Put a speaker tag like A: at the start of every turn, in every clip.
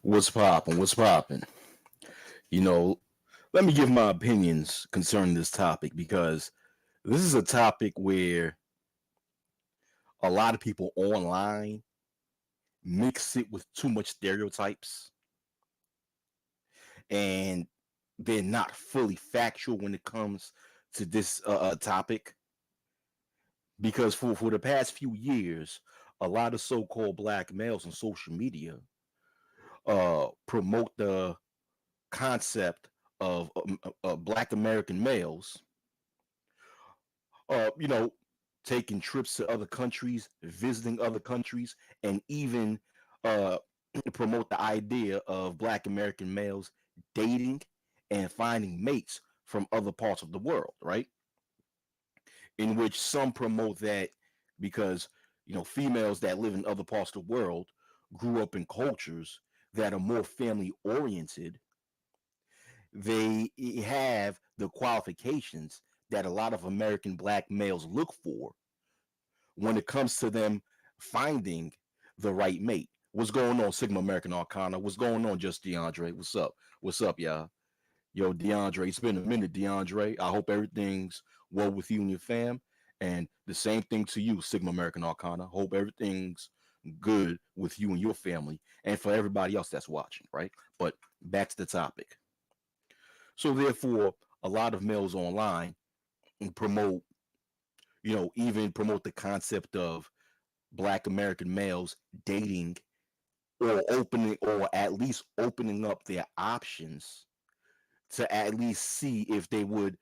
A: What's poppin'? What's poppin'? You know, let me give my opinions concerning this topic because this is a topic where a lot of people online mix it with too much stereotypes and they're not fully factual when it comes to this topic. Because for the past few years, a lot of so-called black males on social media promote the concept of black American males, you know, taking trips to other countries, visiting other countries, and even uh, promote the idea of black American males dating and finding mates from other parts of the world, right? In which some promote that because, females that live in other parts of the world grew up in cultures that are more family oriented. They have the qualifications that a lot of American black males look for when it comes to them finding the right mate. What's going on, Sigma American Arcana? What's going on, Just DeAndre? What's up? What's up, y'all? Yo, DeAndre, it's been a minute, DeAndre. I hope everything's well with you and your fam. And the same thing to you, Sigma American Arcana. Hope everything's good with you and your family and for everybody else that's watching, right? But back to the topic. So therefore, a lot of males online promote, even promote the concept of black American males dating or opening or at least opening up their options to at least see if they would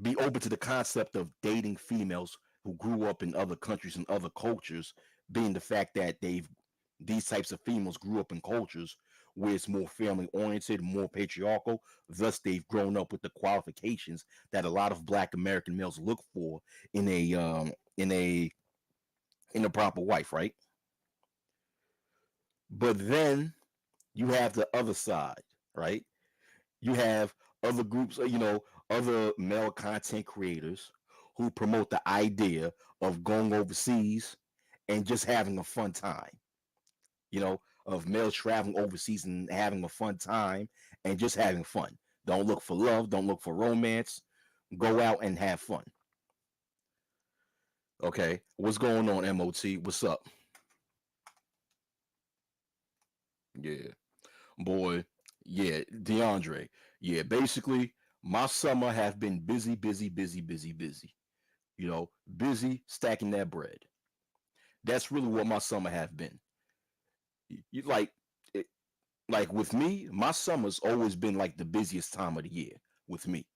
A: be open to the concept of dating females who grew up in other countries and other cultures, being the fact that these types of females grew up in cultures where it's more family oriented, more patriarchal. Thus, they've grown up with the qualifications that a lot of Black American males look for in a in a in a proper wife, right? But then you have the other side, right? You have other groups, other male content creators who promote the idea of going overseas and just having a fun time, of males traveling overseas and having a fun time and just having fun. Don't look for love, don't look for romance. Go out and have fun. Okay. What's going on, MOT? What's up? Yeah. Boy, yeah, DeAndre. Yeah, basically, my summer have been busy, busy, busy, busy, busy. Busy stacking that bread. That's really what my summer have been. You like it, like with me, my summer's always been like the busiest time of the year with me.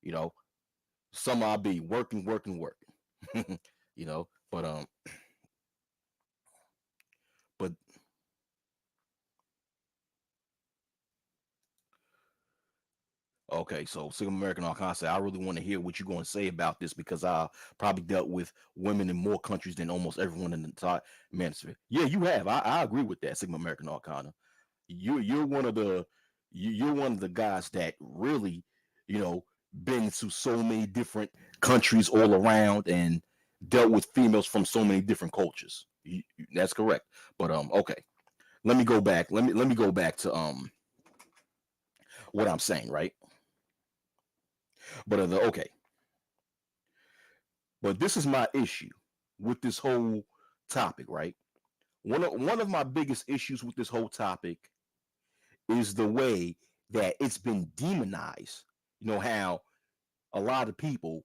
A: You know, summer I'll be working, working, working. But but okay, so Single American Arkansas, I really want to hear what you're going to say about this because I probably dealt with women in more countries than almost everyone in the entire manosphere. Yeah, you have. I agree with that, Sigma American Arcana. You're one of the you're one of the guys that really, you know, been to so many different countries all around and dealt with females from so many different cultures. That's correct. But okay. Let me go back. Let me go back to what I'm saying, right? But okay. But this is my issue with this whole topic, right? One of my biggest issues with this whole topic is the way that it's been demonized. You know how a lot of people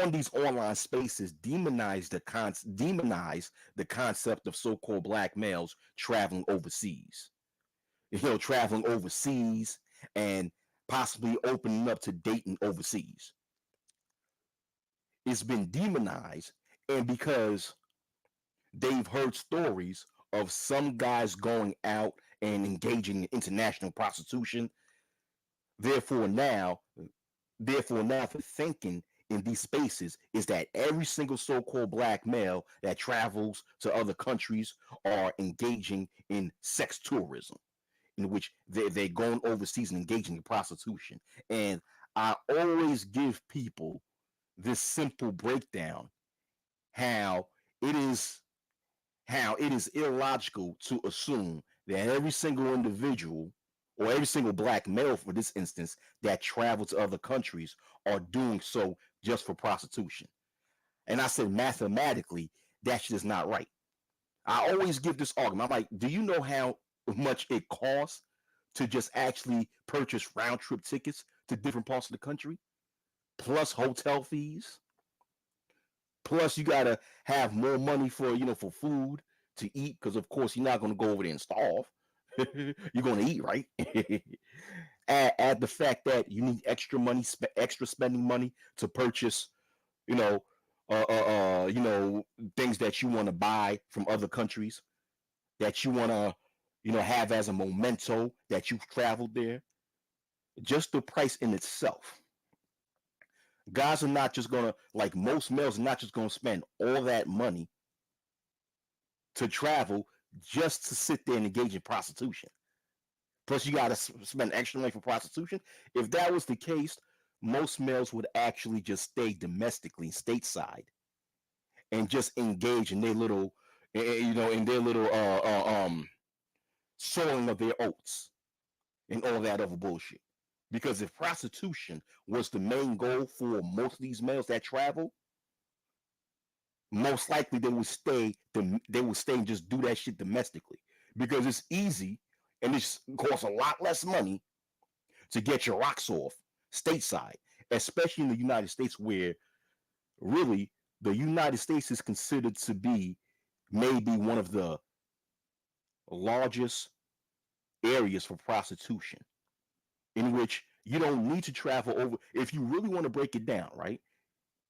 A: on these online spaces demonize the concept of so-called black males traveling overseas. Traveling overseas and possibly opening up to dating overseas. It's been demonized, and because they've heard stories of some guys going out and engaging in international prostitution. Therefore, now, therefore, the thinking in these spaces is that every single so-called black male that travels to other countries are engaging in sex tourism, in which they're going overseas and engaging in prostitution. And I always give people this simple breakdown how it is how it is illogical to assume that every single individual or every single black male, for this instance, that travel to other countries are doing so just for prostitution. And I said, mathematically, that's just not right. I always give this argument. I'm like, do you know how much it costs to just actually purchase round trip tickets to different parts of the country, plus hotel fees, plus you gotta have more money for for food to eat because of course you're not gonna go over there and starve. You're gonna eat, right? Add the fact that you need extra money, extra spending money to purchase, you know, things that you want to buy from other countries that you want to, have as a memento that you've traveled there. Just the price in itself. Guys are not just gonna, like most males, are not just gonna spend all that money to travel just to sit there and engage in prostitution. Plus, you gotta spend extra money for prostitution. If that was the case, most males would actually just stay domestically, stateside, and just engage in their little, in their little sowing of their oats and all that other bullshit. Because if prostitution was the main goal for most of these males that travel, most likely they would stay and just do that shit domestically because it's easy and it costs a lot less money to get your rocks off stateside, especially in the United States, where really the United States is considered to be maybe one of the largest areas for prostitution, in which you don't need to travel over. If you really want to break it down, right?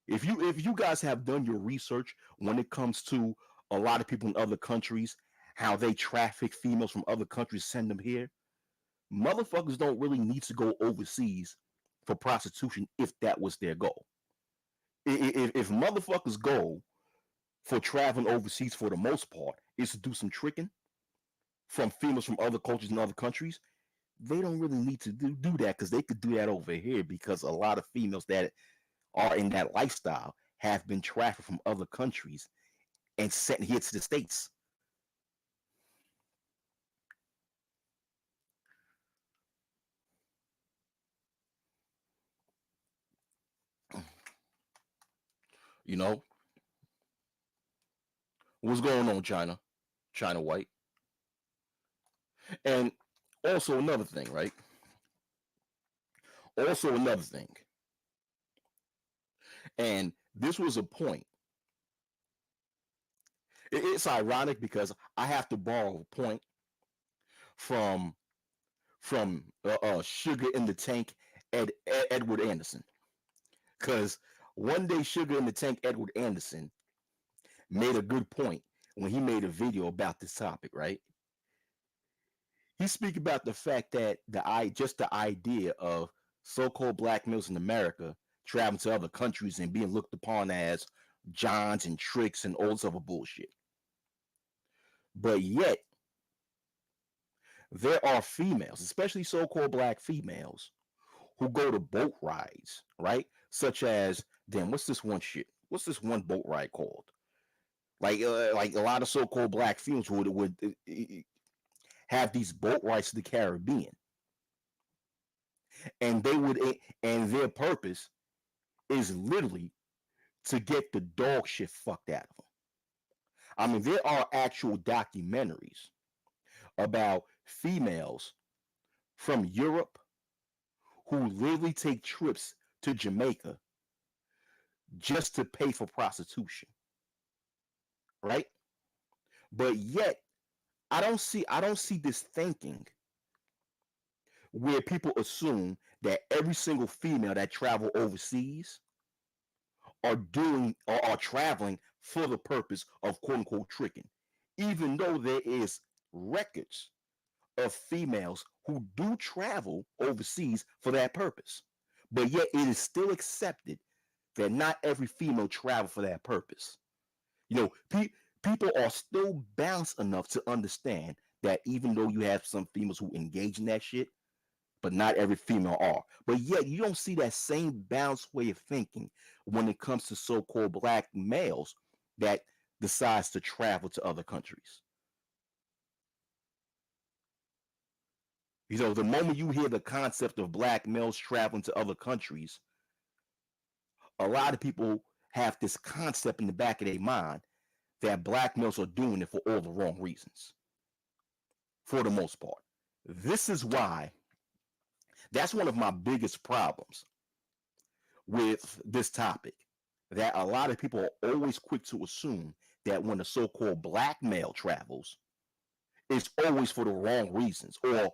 A: If you guys have done your research when it comes to a lot of people in other countries, how they traffic females from other countries, send them here, motherfuckers don't really need to go overseas for prostitution if that was their goal. If motherfuckers' goal for traveling overseas for the most part is to do some tricking from females from other cultures and other countries, they don't really need to do that because they could do that over here because a lot of females that are in that lifestyle have been trafficked from other countries and sent here to the States. You know, what's going on, China? China White. And also another thing, right? Also another thing. And this was a point. It's ironic because I have to borrow a point from Sugar in the Tank Edward Anderson, because one day Sugar in the Tank Edward Anderson made a good point when he made a video about this topic, right? He speak about the fact that the idea of so-called black males in America traveling to other countries and being looked upon as Johns and tricks and all this other bullshit. But yet, there are females, especially so-called black females, who go to boat rides, right? Such as, damn, what's this one shit? What's this one boat ride called? Like a lot of so-called black females would have these boat rides to the Caribbean, and and their purpose is literally to get the dog shit fucked out of them. I mean, there are actual documentaries about females from Europe who literally take trips to Jamaica just to pay for prostitution, right? But yet, I don't see this thinking where people assume that every single female that travel overseas are traveling for the purpose of quote unquote tricking, even though there is records of females who do travel overseas for that purpose. But yet it is still accepted that not every female travel for that purpose. You know, people are still balanced enough to understand that even though you have some females who engage in that shit, but not every female are. But yet you don't see that same balanced way of thinking when it comes to so-called black males that decides to travel to other countries. The moment you hear the concept of black males traveling to other countries, a lot of people have this concept in the back of their mind that black males are doing it for all the wrong reasons, for the most part. This is why that's one of my biggest problems with this topic, that a lot of people are always quick to assume that when a so-called black male travels, it's always for the wrong reasons, or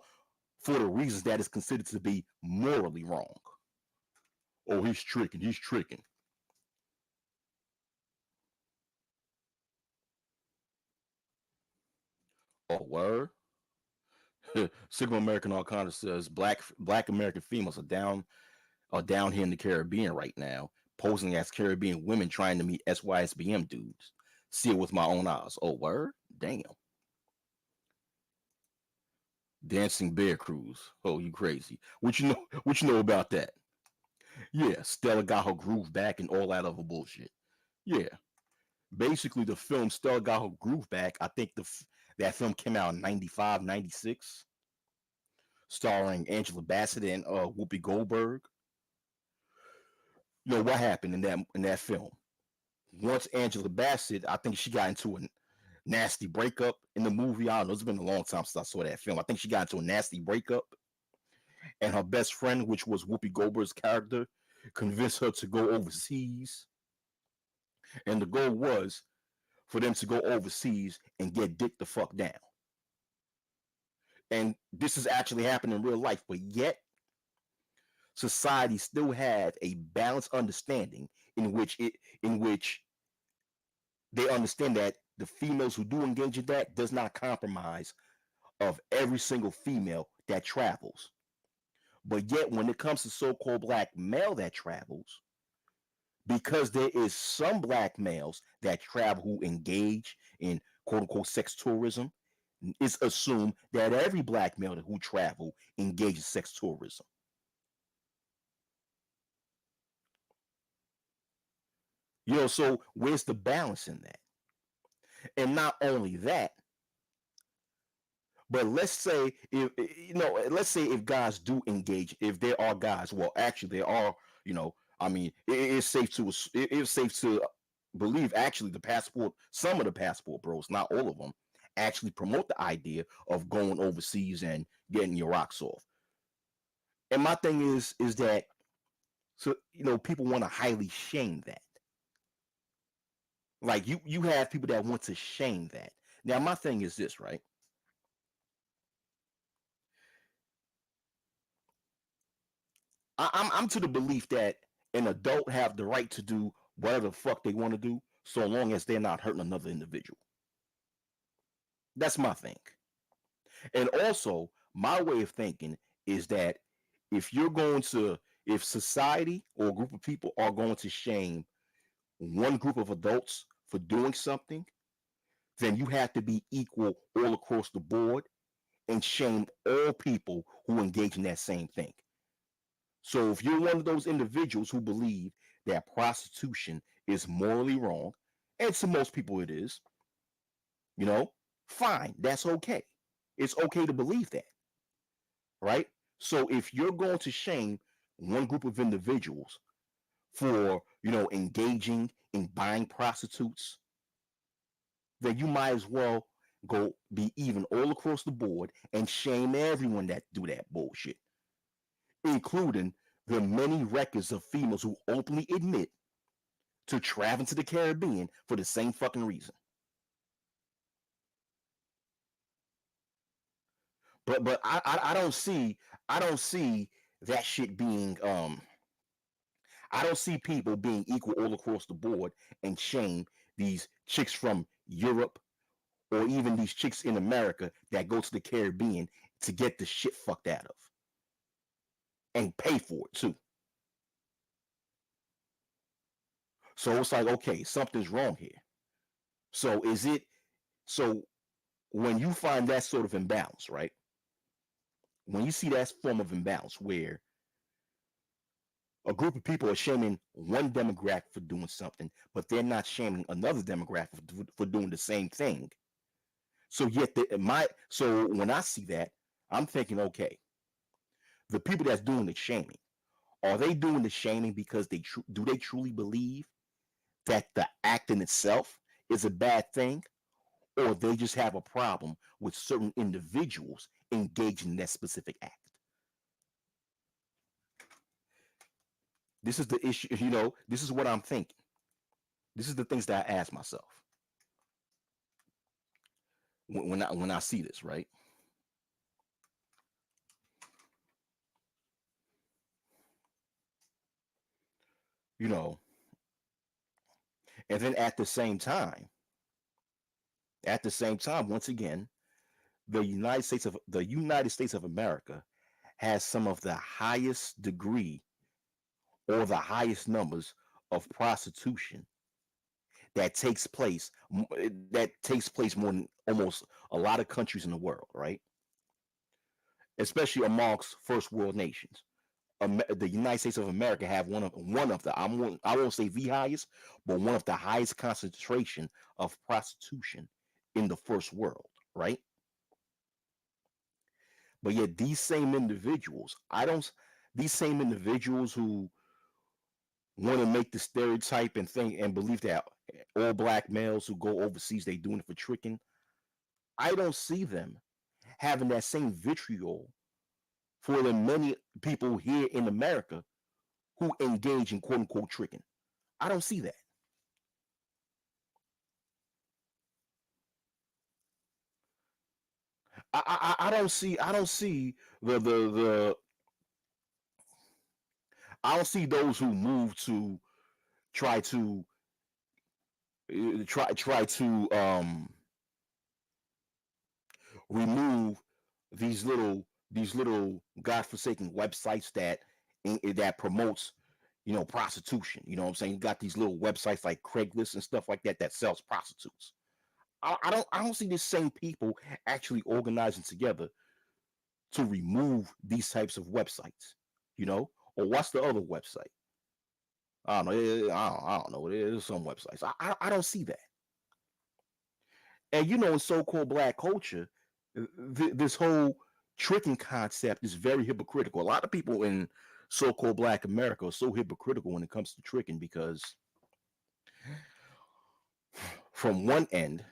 A: for the reasons that is considered to be morally wrong. Oh, he's tricking, he's tricking. Oh, word. Sigma American Arcana says black American females are down here in the Caribbean right now, posing as Caribbean women trying to meet SYSBM dudes. See it with my own eyes. Oh, word? Damn. Dancing Bear Cruise. Oh, you crazy. What you know what you know about that? Yeah, Stella got her groove back and all that other bullshit. Yeah. Basically the film Stella got her groove back. I think that film came out in 95, 96, starring Angela Bassett and Whoopi Goldberg. What happened in that film? Once Angela Bassett, I think she got into a nasty breakup in the movie. I don't know. It's been a long time since I saw that film. I think she got into a nasty breakup, and her best friend, which was Whoopi Goldberg's character, convinced her to go overseas. And the goal was for them to go overseas and get dick the fuck down. And this is actually happening in real life, but yet society still have a balanced understanding in which they understand that the females who do engage in that does not compromise of every single female that travels. But yet, when it comes to so-called black male that travels, because there is some black males that travel who engage in quote unquote sex tourism, it's assumed that every black male who travel engages in sex tourism. So where's the balance in that? And not only that, but let's say if guys do engage, if there are guys, well, actually there are, I mean, it's safe to believe actually some of the passport bros, not all of them, actually promote the idea of going overseas and getting your rocks off. And my thing is that, so people want to highly shame that. Like you have people that want to shame that. Now my thing is this, right? I'm to the belief that an adult have the right to do whatever the fuck they want to do, so long as they're not hurting another individual. That's my thing. And also, my way of thinking is that if you're going to, if society or a group of people are going to shame one group of adults for doing something, then you have to be equal all across the board and shame all people who engage in that same thing. So if you're one of those individuals who believe that prostitution is morally wrong, and to most people it is, you know, fine, that's okay. It's okay to believe that, right? So if you're going to shame one group of individuals for, engaging in buying prostitutes, then you might as well go be even all across the board and shame everyone that do that bullshit, including the many records of females who openly admit to traveling to the Caribbean for the same fucking reason. But I don't see that shit being I don't see people being equal all across the board and shame these chicks from Europe or even these chicks in America that go to the Caribbean to get the shit fucked out of and pay for it too. So it's like, okay, something's wrong here. So is it so when you find that sort of imbalance, right? When you see that form of imbalance where a group of people are shaming one demographic for doing something, but they're not shaming another demographic for doing the same thing. So yet, so when I see that, I'm thinking, okay, The people that's doing the shaming, are they doing the shaming because do they truly believe that the act in itself is a bad thing, or they just have a problem with certain individuals engaging in that specific act? This is the issue. This is what I'm thinking. This is the things that I ask myself when I see this, right? You know, and then at the same time, once again, the United States of America has some of the highest degree or the highest numbers of prostitution that takes place more than almost a lot of countries in the world, right? Especially amongst first world nations. The United States of America have one of the I won't say the highest, but one of the highest concentration of prostitution in the first world, right? But yet these same individuals who want to make the stereotype and think and believe that all black males who go overseas they doing it for tricking. I don't see them having that same vitriol for the many people here in America who engage in quote unquote tricking. I don't see that. I don't see the I don't see those who move to try to try to remove these little godforsaken websites that promotes prostitution. You know what I'm saying? You got these little websites like Craigslist and stuff like that that sells prostitutes. I don't see the same people actually organizing together to remove these types of websites. Or what's the other website? I don't know. I don't know. There's some websites. I don't see that. And in so-called black culture, this whole tricking concept is very hypocritical. A lot of people in so-called black America are so hypocritical when it comes to tricking because from one end,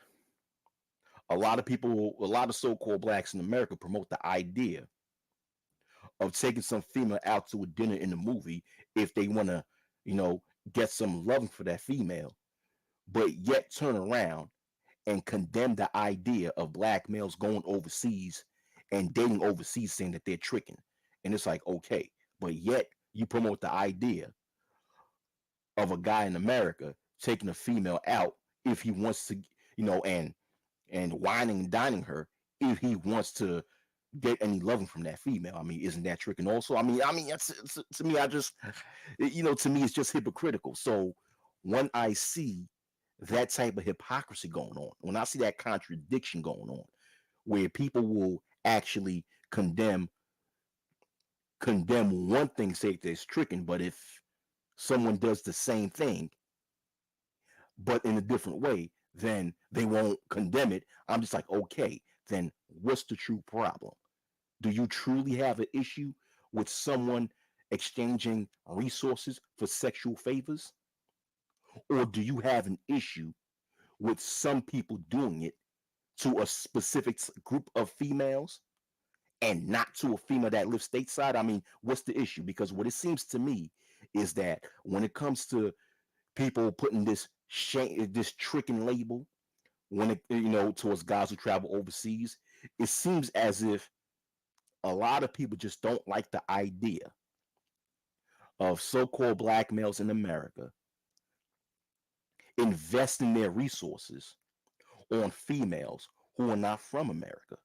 A: a lot of so-called blacks in America promote the idea of taking some female out to a dinner in a movie if they want to, you know, get some loving for that female, but yet turn around and condemn the idea of black males going overseas and dating overseas, saying that they're tricking. And it's like, okay, but yet you promote the idea of a guy in America taking a female out if he wants to, and whining and dining her if he wants to get any loving from that female. I mean, isn't that tricking also? To me, to me, it's just hypocritical. So when I see that type of hypocrisy going on, when I see that contradiction going on, where people will actually condemn one thing, say that it's tricking, but if someone does the same thing but in a different way, then they won't condemn it. I'm just like, okay, then what's the true problem? Do you truly have an issue with someone exchanging resources for sexual favors? Or do you have an issue with some people doing it to a specific group of females and not to a female that lives stateside? I mean, what's the issue? Because what it seems to me is that when it comes to people putting this tricking label when it towards guys who travel overseas, it seems as if a lot of people just don't like the idea of so-called black males in America investing their resources on females who are not from America.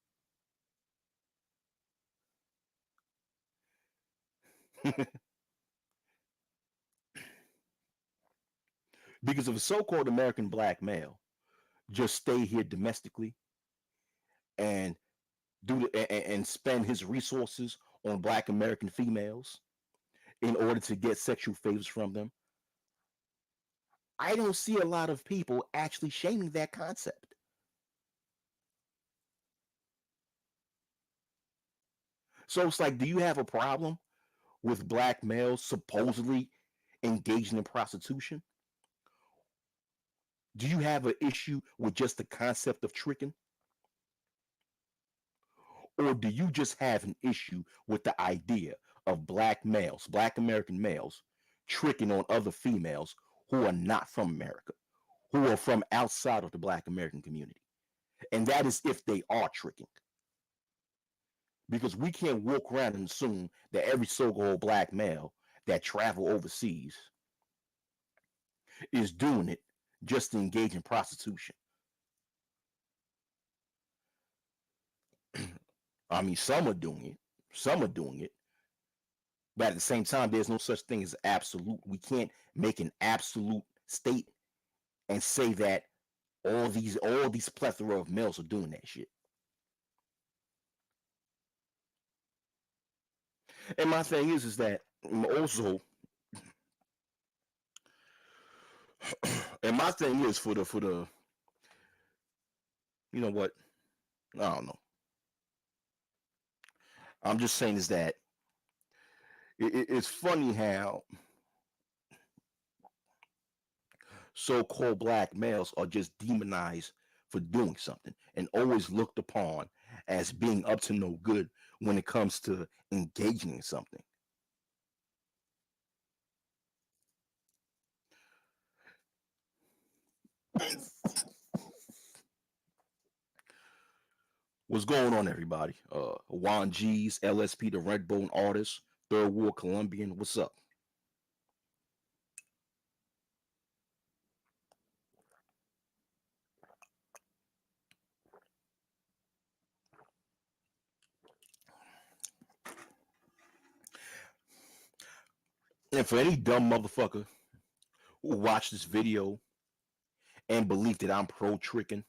A: Because if a so-called American black male just stay here domestically and and spend his resources on black American females in order to get sexual favors from them, I don't see a lot of people actually shaming that concept. So it's like, do you have a problem with black males supposedly engaging in prostitution? Do you have an issue with just the concept of tricking? Or do you just have an issue with the idea of black males, black American males, tricking on other females who are not from America, who are from outside of the black American community? And that is if they are tricking. Because we can't walk around and assume that every so-called black male that travel overseas is doing it just to engage in prostitution. I mean, some are doing it. Some are doing it. But at the same time, there's no such thing as absolute. We can't make an absolute state and say that all these plethora of males are doing that shit. And my thing is that also, and my thing is for the you know what? I don't know. I'm just saying is that it's funny how so-called black males are just demonized for doing something and always looked upon as being up to no good when it comes to engaging in something. What's going on, everybody? Juan G's, LSP, the Redbone artist, Third War Colombian. What's up? And for any dumb motherfucker who watched this video and believed that I'm pro tricking,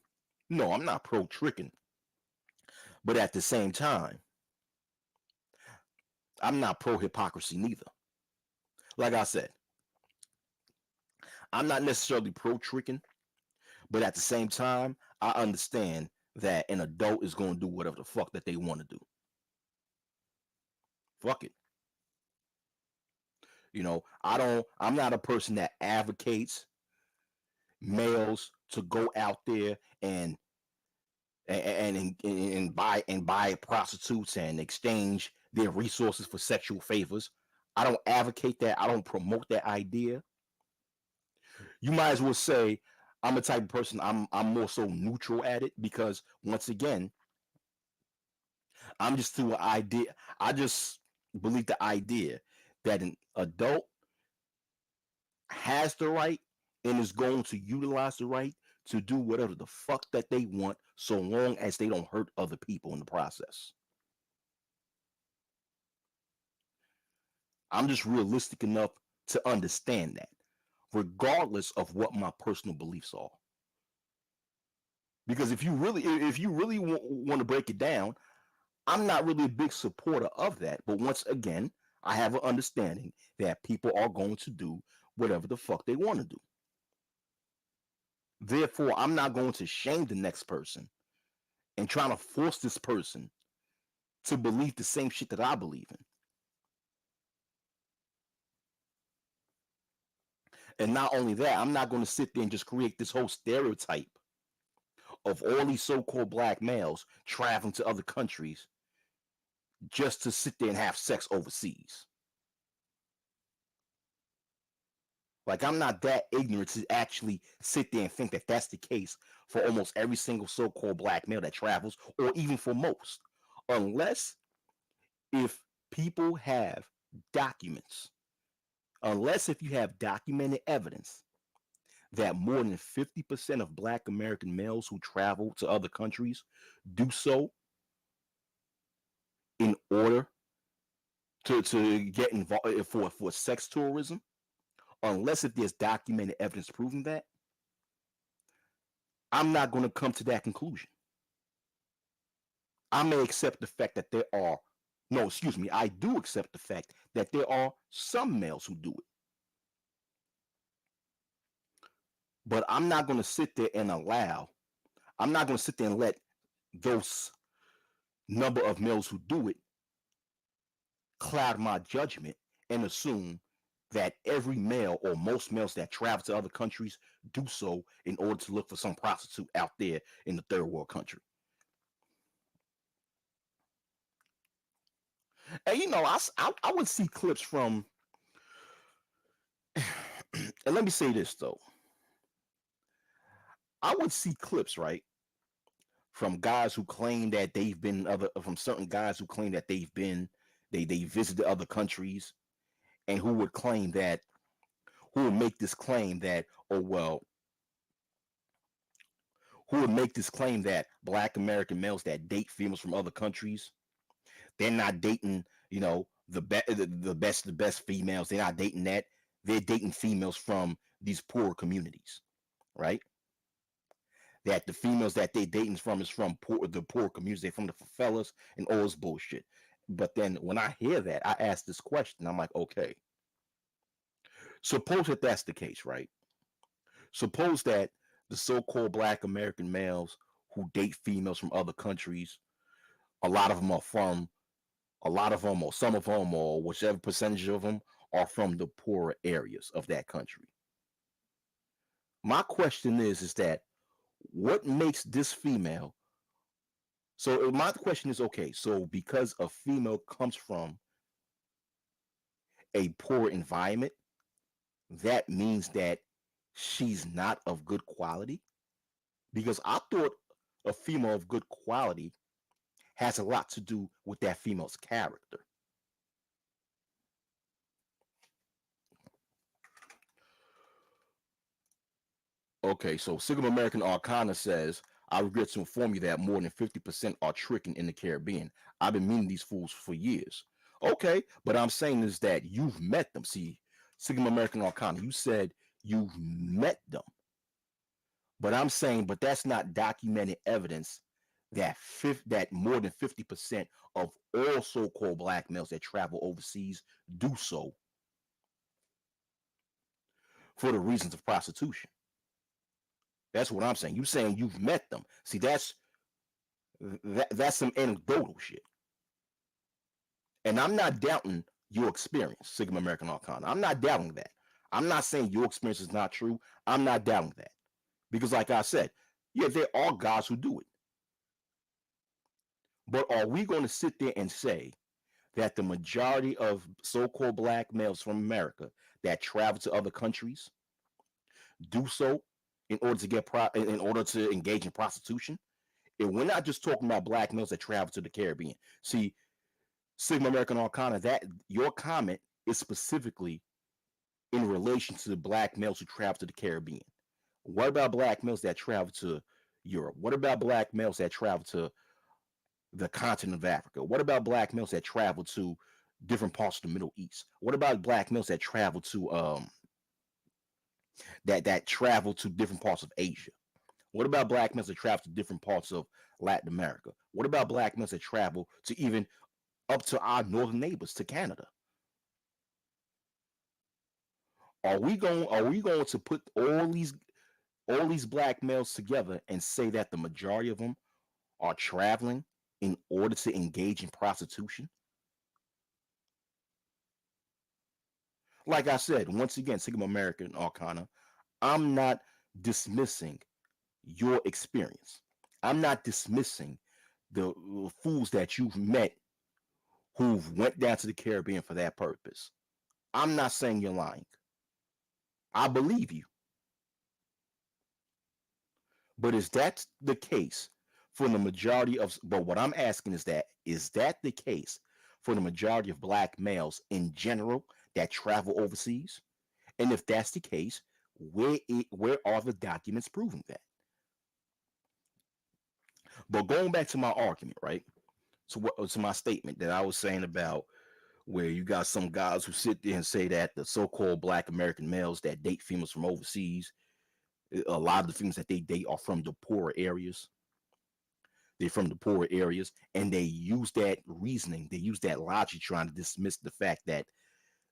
A: no, I'm not pro tricking. But at the same time, I'm not pro hypocrisy neither. Like I said, I'm not necessarily pro tricking, but at the same time, I understand that an adult is going to do whatever the fuck that they want to do. Fuck it. I'm not a person that advocates males to go out there and buy prostitutes and exchange their resources for sexual favors. I don't advocate that. I don't promote that idea. You might as well say I'm a type of person. I'm more so neutral at it because once again, I'm just through an idea. I just believe the idea that an adult has the right and is going to utilize the right to do whatever the fuck that they want so long as they don't hurt other people in the process. I'm just realistic enough to understand that, regardless of what my personal beliefs are. Because if you really want to break it down, I'm not really a big supporter of that. But once again, I have an understanding that people are going to do whatever the fuck they want to do. Therefore, I'm not going to shame the next person and trying to force this person to believe the same shit that I believe in. And not only that, I'm not going to sit there and just create this whole stereotype of all these so-called black males traveling to other countries just to sit there and have sex overseas. Like, I'm not that ignorant to actually sit there and think that that's the case for almost every single so-called black male that travels, or even for most, unless if people have documents, unless if you have documented evidence that more than 50% of black American males who travel to other countries do so in order to get involved for sex tourism, unless if there's documented evidence proving that, I'm not going to come to that conclusion. I may accept the fact that there are, no, excuse me, I do accept the fact that there are some males who do it. But I'm not going to sit there and I'm not going to sit there and let those number of males who do it cloud my judgment and assume that every male or most males that travel to other countries do so in order to look for some prostitute out there in the third world country. And I would see clips from, and let me say this though, I would see clips, right, from guys who claim that they've been other, from certain guys who claim that they visited other countries, and who would claim that, who would make this claim that, oh well, who would make this claim that black American males that date females from other countries, they're not dating, the best females. They're not dating that. They're dating females from these poor communities, right? That the females that they dating from is from the poor communities, they from the favelas and all this bullshit. But then when I hear that, I ask this question. I'm like, okay, suppose that that's the case, right? Suppose that the so-called black American males who date females from other countries, a lot of them are from, a lot of them, or some of them, or whichever percentage of them are from the poorer areas of that country. My question is that what makes this female? So my question is, okay, so because a female comes from a poor environment, that means that she's not of good quality? Because I thought a female of good quality has a lot to do with that female's character. Okay, so Sigma American Arcana says, I regret to inform you that more than 50% are tricking in the Caribbean. I've been meeting these fools for years. Okay, but I'm saying is that you've met them. See, Sigma American Arcana, you said you've met them. But I'm saying, but that's not documented evidence that that more than 50% of all so-called black males that travel overseas do so for the reasons of prostitution. That's what I'm saying. You saying you've met them. See, that's some anecdotal shit. And I'm not doubting your experience, Sigma American Arcana. I'm not doubting that. I'm not saying your experience is not true. I'm not doubting that. Because like I said, yeah, there are guys who do it. But are we going to sit there and say that the majority of so-called black males from America that travel to other countries do so in order to in order to engage in prostitution? And we're not just talking about black males that travel to the Caribbean. See, Sigma American Arcana, that your comment is specifically in relation to the black males who travel to the Caribbean. What about black males that travel to Europe? What about black males that travel to the continent of Africa? What about black males that travel to different parts of the Middle East? What about black males that travel to that travel to different parts of Asia? What about black males that travel to different parts of Latin America? What about black males that travel to even up to our northern neighbors, to Canada? Are we going to put all these black males together and say that the majority of them are traveling in order to engage in prostitution? Like I said, once again, Sigma American Arcana, I'm not dismissing your experience. I'm not dismissing the fools that you've met who've went down to the Caribbean for that purpose. I'm not saying you're lying. I believe you. But is that the case for the majority of, but what I'm asking is that the case for the majority of black males in general that travel overseas? And if that's the case, where are the documents proving that? But going back to my argument, right? To my statement that I was saying about where you got some guys who sit there and say that the so-called black American males that date females from overseas, a lot of the females that they date are from the poorer areas. They're from the poorer areas, and they use that reasoning, they use that logic trying to dismiss the fact that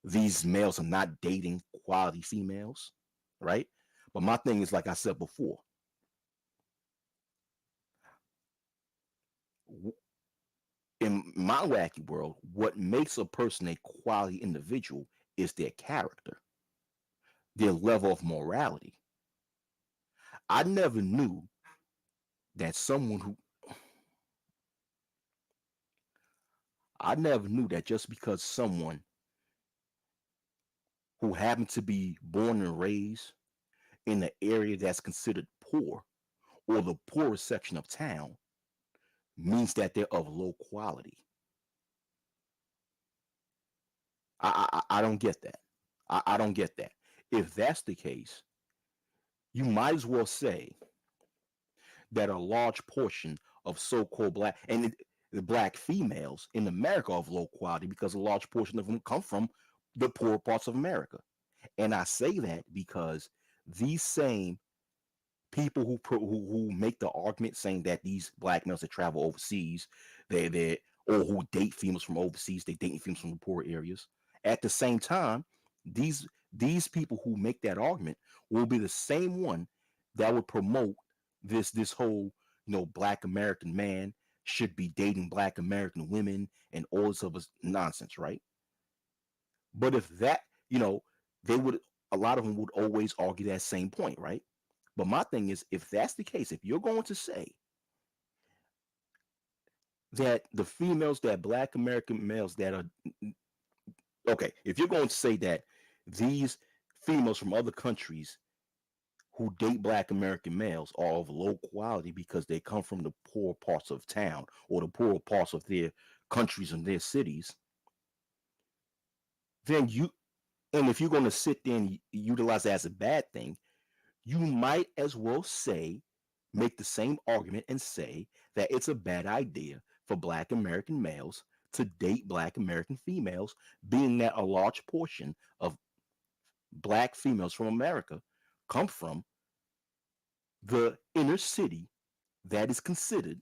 A: these males are not dating quality females, right? But my thing is, like I said before, in my wacky world, what makes a person a quality individual is their character, their level of morality. I never knew that someone who I never knew that just because someone who happened to be born and raised in an area that's considered poor or the poorest section of town means that they're of low quality. I don't get that. I don't get that. If that's the case, you might as well say that a large portion of so-called black and the black females in America are of low quality because a large portion of them come from the poor parts of America. And I say that because these same people who make the argument saying that these black males that travel overseas, they or who date females from overseas, they dating females from the poor areas. At the same time, these these people who make that argument will be the same one that would promote this whole black American man should be dating black American women and all this other nonsense, right? But if that they would a lot of them would always argue that same point, right? But my thing is, if that's the case, if you're going to say that the females that black American males that are okay, if you're going to say that these females from other countries who date black American males are of low quality because they come from the poor parts of town or the poorer parts of their countries and their cities, then and if you're going to sit there and utilize that as a bad thing, you might as well make the same argument and say that it's a bad idea for black American males to date black American females, being that a large portion of black females from America come from the inner city that is considered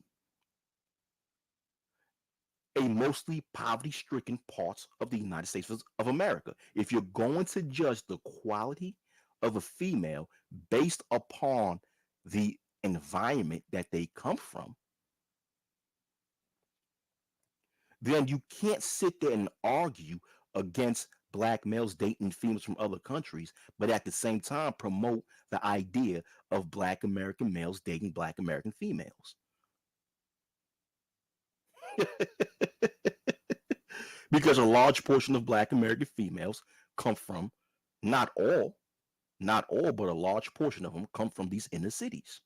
A: a mostly poverty stricken parts of the United States of America. If you're going to judge the quality of a female based upon the environment that they come from, then you can't sit there and argue against black males dating females from other countries, but at the same time promote the idea of black American males dating black American females. Because a large portion of black American females come from not all, not all, but a large portion of them come from these inner cities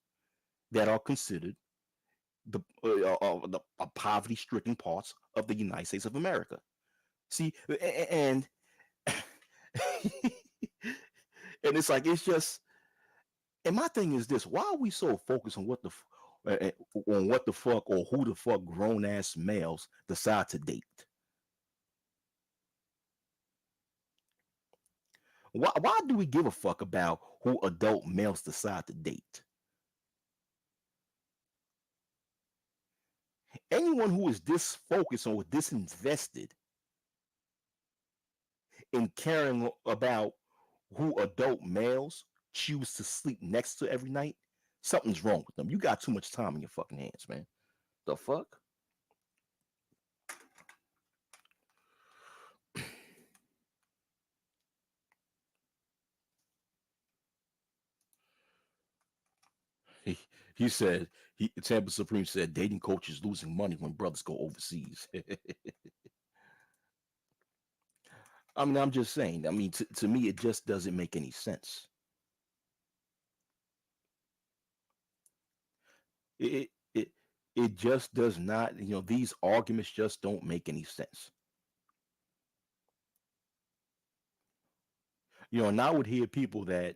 A: that are considered the poverty-stricken parts of the United States of America. See, and and it's like it's just. And my thing is this: why are we so focused on what the fuck or who the fuck grown ass males decide to date? Why do we give a fuck about who adult males decide to date? Anyone who is this focused or disinvested in caring about who adult males choose to sleep next to every night, something's wrong with them. You got too much time in your fucking hands, man. The fuck? He, he said, Tampa Supreme said dating coaches losing money when brothers go overseas. I mean, I'm just saying. I mean, to me, it just doesn't make any sense. It, it it just does not. These arguments just don't make any sense. And I would hear people that,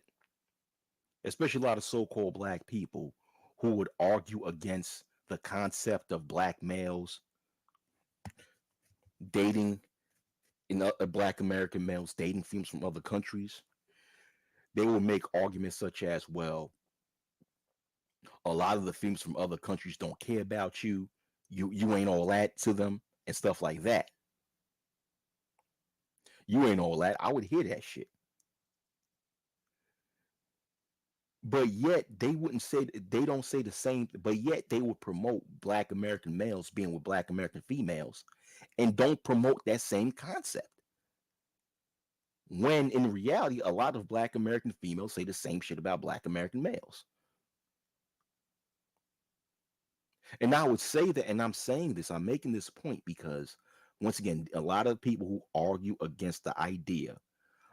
A: especially a lot of so-called black people, who would argue against the concept of black males dating black American males dating females from other countries. They will make arguments such as, well, a lot of the females from other countries don't care about you. You ain't all that to them and stuff like that. You ain't all that. I would hear that shit. But yet they wouldn't say, they don't say the same, but yet they would promote black American males being with black American females and don't promote that same concept. When in reality, a lot of black American females say the same shit about black American males. And I would say that, and I'm saying this, I'm making this point because, once again, a lot of people who argue against the idea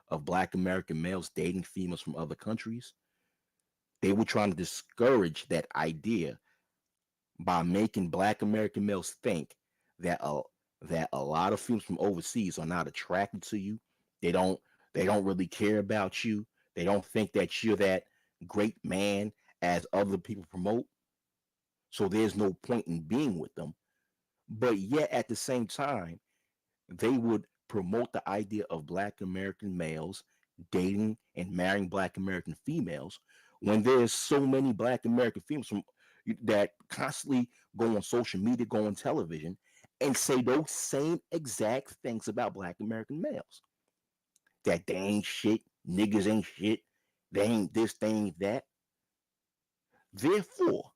A: of black American males dating females from other countries, they were trying to discourage that idea by making black American males think that a lot of females from overseas are not attracted to you. They don't they don't really care about you. They don't think that you're that great man as other people promote. So there's no point in being with them. But yet at the same time, they would promote the idea of black American males dating and marrying black American females when there's so many black American females that constantly go on social media, go on television, and say those same exact things about black American males. That they ain't shit, niggas ain't shit, they ain't this, they ain't that. Therefore,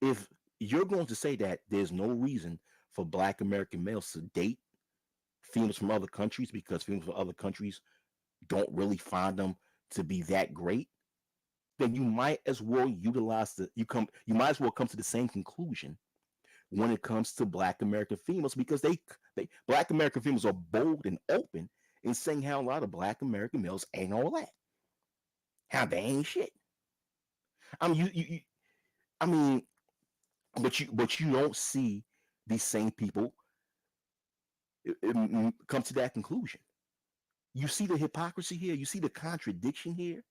A: if you're going to say that there's no reason for black American males to date females from other countries because females from other countries don't really find them to be that great, then you might as well utilize you might as well come to the same conclusion when it comes to black American females because they black American females are bold and open in saying how a lot of black American males ain't all that. How they ain't shit. I mean you I mean but you don't see these same people come to that conclusion. You see the hypocrisy here, you see the contradiction here.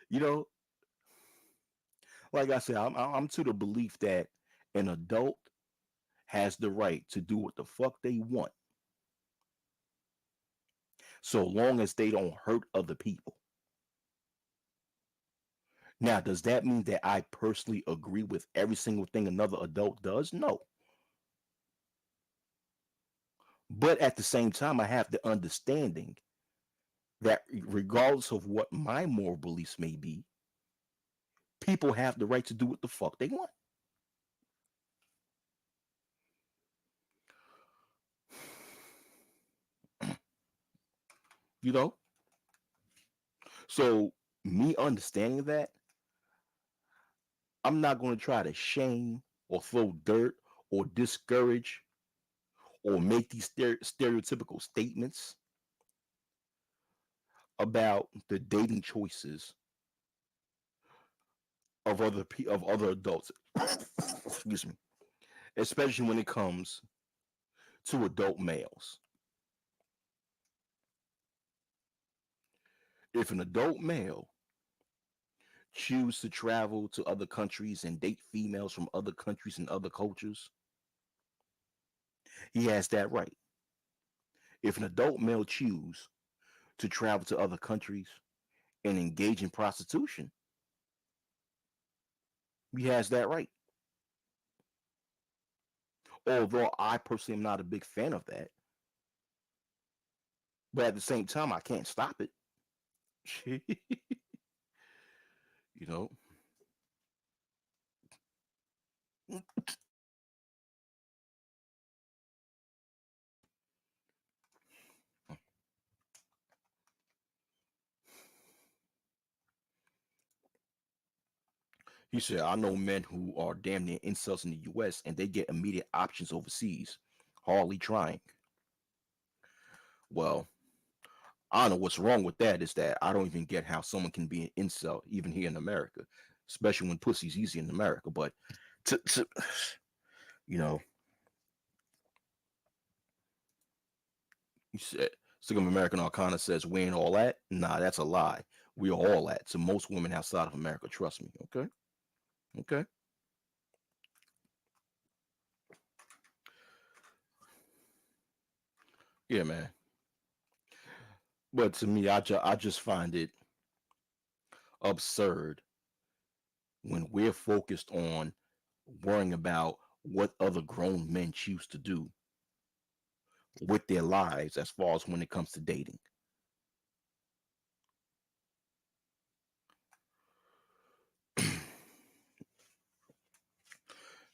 A: You know, like I said, I'm to the belief that an adult has the right to do what the fuck they want, so long as they don't hurt other people. Now, does that mean that I personally agree with every single thing another adult does? No. But at the same time, I have the understanding that regardless of what my moral beliefs may be, people have the right to do what the fuck they want. You know? So, me understanding that, I'm not going to try to shame or throw dirt or discourage or make these stereotypical statements about the dating choices of other adults. Excuse me, especially when it comes to adult males. If an adult male choose to travel to other countries and date females from other countries and other cultures, he has that right. If an adult male choose to travel to other countries and engage in prostitution, he has that right. Although I personally am not a big fan of that, but at the same time, I can't stop it. You know, he said, I know men who are damn near incels in the US and they get immediate options overseas, hardly trying. Well, I don't know what's wrong with that is that I don't even get how someone can be an incel even here in America, especially when pussy's easy in America. But to you know, you said Sigma American Arcana says we ain't all that. Nah, that's a lie. We are all that to most women outside of America. Trust me. Okay, okay, yeah, man. But to me, I just find it absurd when we're focused on worrying about what other grown men choose to do with their lives as far as when it comes to dating.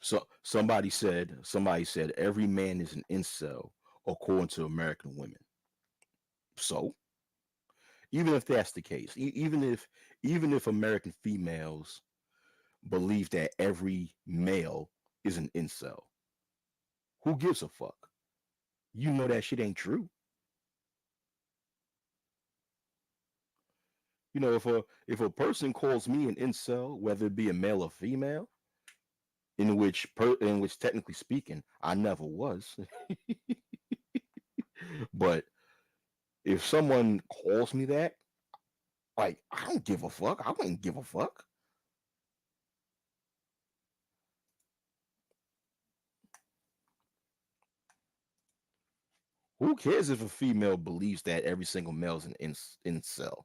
A: So somebody said every man is an incel according to American women. So even if that's the case, even if American females believe that every male is an incel, who gives a fuck? You know that shit ain't true. If a person calls me an incel, whether it be a male or female, in which technically speaking I never was, but if someone calls me that, like, I don't give a fuck. I wouldn't give a fuck. Who cares if a female believes that every single male is an incel?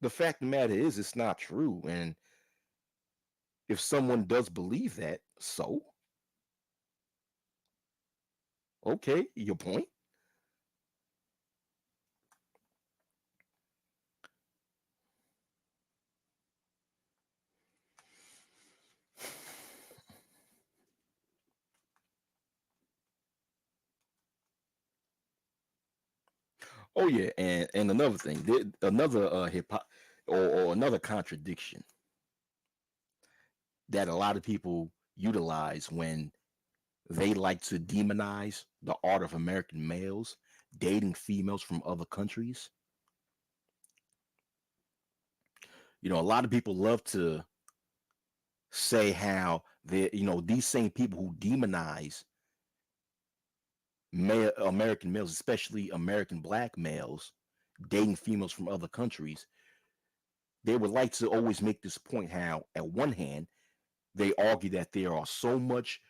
A: The fact of the matter is, it's not true. And if someone does believe that, so okay, your point. Oh yeah, and another thing, another or another contradiction that a lot of people utilize when they like to demonize the art of American males dating females from other countries. A lot of people love to say how these same people who demonize American males, especially American black males, dating females from other countries, they would like to always make this point how, at one hand, they argue that there are so much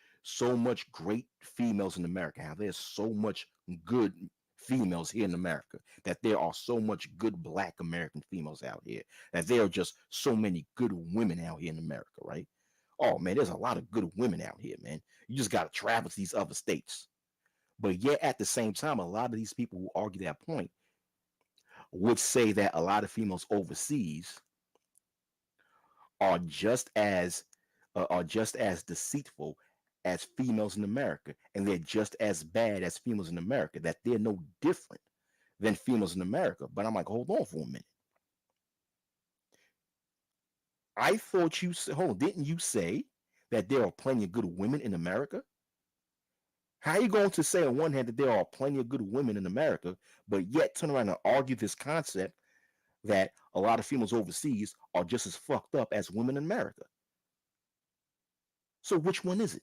A: great females in America, how there's so much good females here in America, that there are so much good black American females out here, that there are just so many good women out here in America, right? Oh man, there's a lot of good women out here, man. You just got to travel to these other states. But yet, at the same time, a lot of these people who argue that point would say that a lot of females overseas are just as deceitful as females in America, and they're just as bad as females in America. That they're no different than females in America. But I'm like, hold on for a minute. I thought you said, hold on, didn't you say that there are plenty of good women in America? How are you going to say on one hand that there are plenty of good women in America, but yet turn around and argue this concept that a lot of females overseas are just as fucked up as women in America? So which one is it?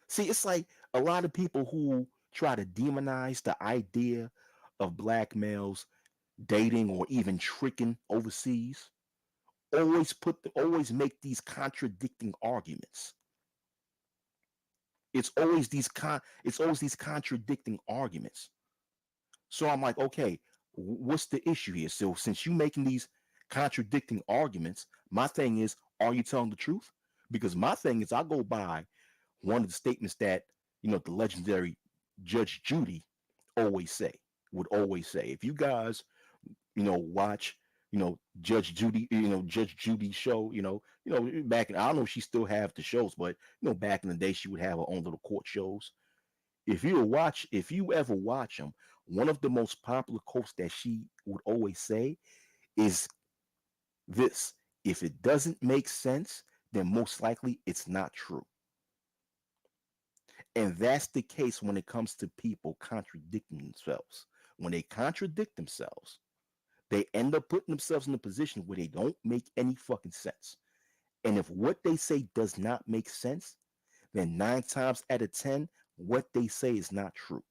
A: See, it's like a lot of people who try to demonize the idea of black males dating or even tricking overseas always make these contradicting arguments. It's always these contradicting arguments. So I'm like, okay, what's the issue here? So since you making these contradicting arguments, my thing is, are you telling the truth? Because my thing is, I go by one of the statements that the legendary Judge Judy always say would always say. If you guys watch Judge Judy's show, back in, I don't know if she still have the shows, but back in the day she would have her own little court shows. If you ever watch them, one of the most popular quotes that she would always say is this: if it doesn't make sense, then most likely it's not true. And that's the case when it comes to people contradicting themselves. When they contradict themselves, they end up putting themselves in a position where they don't make any fucking sense. And if what they say does not make sense, then 9 times out of 10, what they say is not true.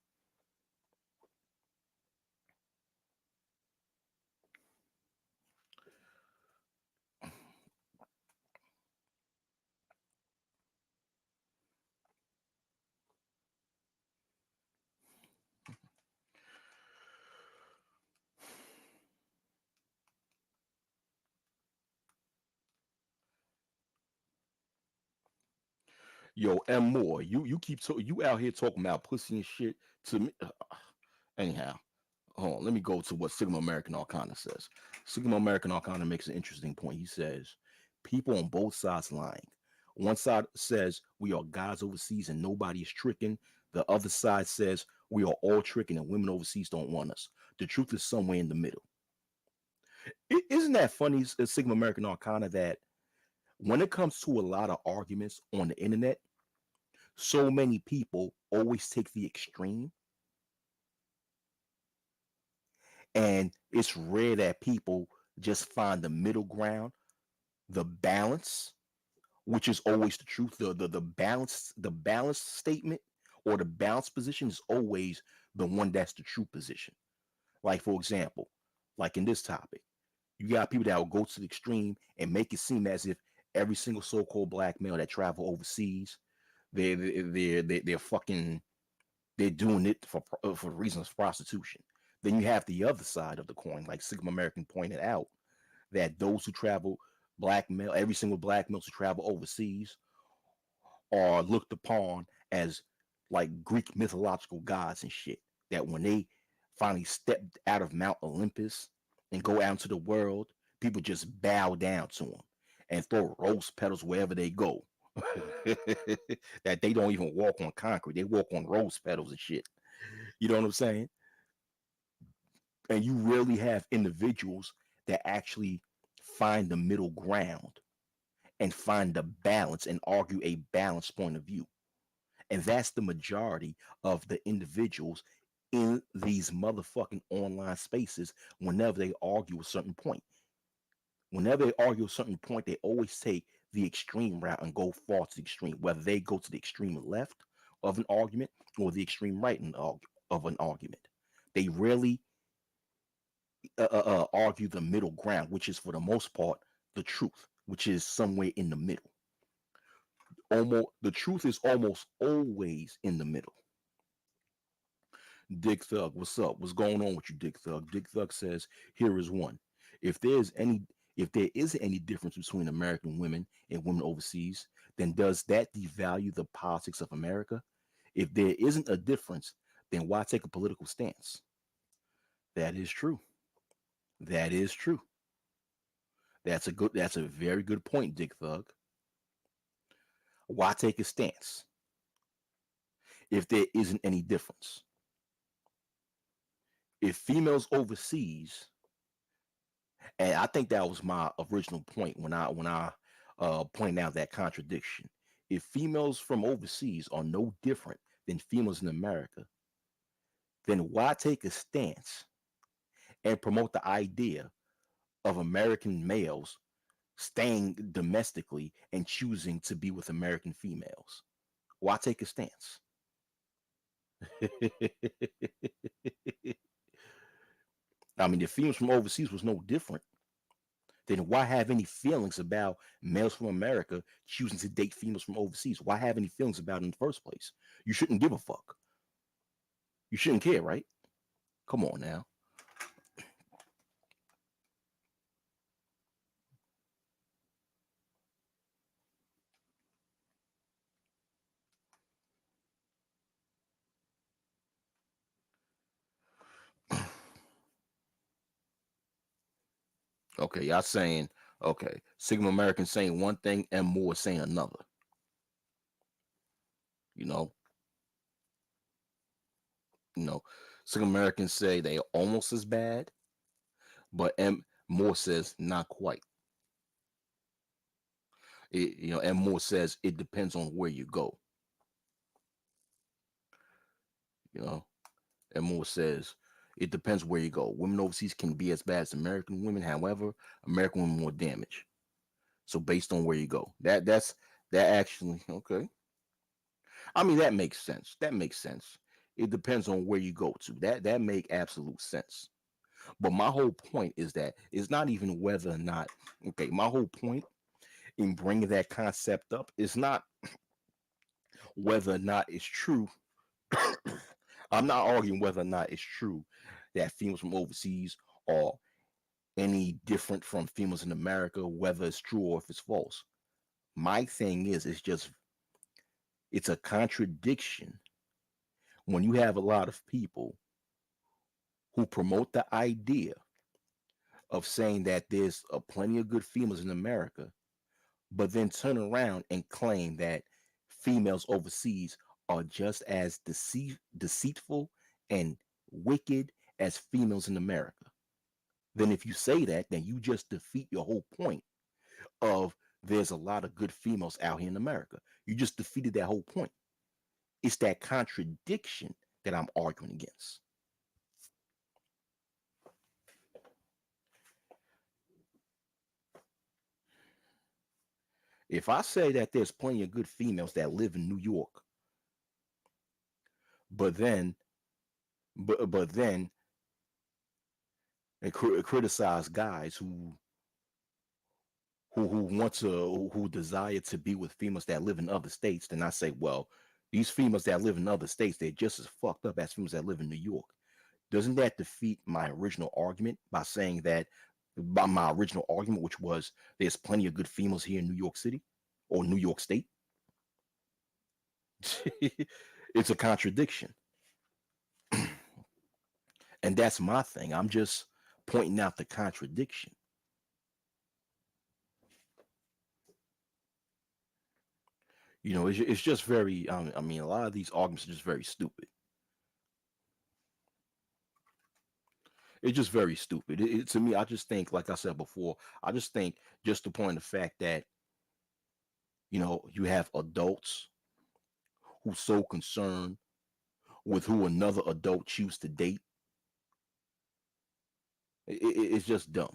A: Yo, M Moore, you out here talking about pussy and shit to me. Anyhow, hold on, let me go to what Sigma American Arcana says. Sigma American Arcana makes an interesting point. He says people on both sides lying. One side says we are gods overseas and nobody is tricking. The other side says we are all tricking and women overseas don't want us. The truth is somewhere in the middle. Isn't that funny, Sigma American Arcana, that when it comes to a lot of arguments on the internet, so many people always take the extreme, and it's rare that people just find the middle ground, the balance, which is always the truth. The balance statement or the balance position is always the one that's the true position. Like for example, like in this topic, you got people that will go to the extreme and make it seem as if every single so-called black male that travel overseas, they're fucking, they're doing it for reasons of prostitution. Then you have the other side of the coin, like Sigma American pointed out, that those who travel, black male, every single black male who travel overseas are looked upon as like Greek mythological gods and shit. That when they finally step out of Mount Olympus and go out into the world, people just bow down to them and throw rose petals wherever they go. That they don't even walk on concrete; they walk on rose petals and shit. You know what I'm saying? And you rarely have individuals that actually find the middle ground and find the balance and argue a balanced point of view. And that's the majority of the individuals in these motherfucking online spaces whenever they argue a certain point. Whenever they argue a certain point, they always take the extreme route and go far to the extreme, whether they go to the extreme left of an argument or the extreme right of an argument. They rarely argue the middle ground, which is for the most part the truth, which is somewhere in the middle. Almost the truth is almost always in the middle. Dick Thug, what's up? What's going on with you, Dick Thug? Dick Thug says, here is one. If there's any if there isn't any difference between American women and women overseas, then does that devalue the politics of America? If there isn't a difference, then why take a political stance? That is true. That is true. That's a very good point, Dick Thug. Why take a stance if there isn't any difference? If females overseas, and I think that was my original point when I pointed out that contradiction. If females from overseas are no different than females in America, then why take a stance and promote the idea of American males staying domestically and choosing to be with American females? Why take a stance? I mean, if females from overseas was no different, then why have any feelings about males from America choosing to date females from overseas? Why have any feelings about it in the first place? You shouldn't give a fuck. You shouldn't care, right? Come on now. Okay, y'all saying, okay, Sigma American saying one thing and more saying another. You know, you know, Sigma Americans say they are almost as bad, but M Moore says not quite. And Moore says it depends on where you go. You know, and Moore says it depends where you go. Women overseas can be as bad as American women. However, American women more damage. So based on where you go, that actually okay. I mean that makes sense. That makes sense. It depends on where you go to. That make absolute sense. But my whole point is that it's not even whether or not. Okay, my whole point in bringing that concept up is not whether or not it's true. I'm not arguing whether or not it's true that females from overseas are any different from females in America, whether it's true or if it's false. My thing is, it's a contradiction when you have a lot of people who promote the idea of saying that there's plenty of good females in America, but then turn around and claim that females overseas are just as deceitful and wicked as females in America. Then, if you say that, then you just defeat your whole point of there's a lot of good females out here in America. You just defeated that whole point. It's that contradiction that I'm arguing against. If I say that there's plenty of good females that live in New York, but then but then criticize guys who want to who desire to be with females that live in other states, then I say, well, these females that live in other states, they're just as fucked up as females that live in New York. Doesn't that defeat my original argument by saying that by my original argument, which was there's plenty of good females here in New York City or New York State? It's a contradiction. And that's my thing. I'm just pointing out the contradiction. It's just very, I mean, a lot of these arguments are just very stupid. It's just very stupid. To me, I just think, like I said before, I just think just to point the fact that, you have adults who so concerned with who another adult choose to date. It's just dumb.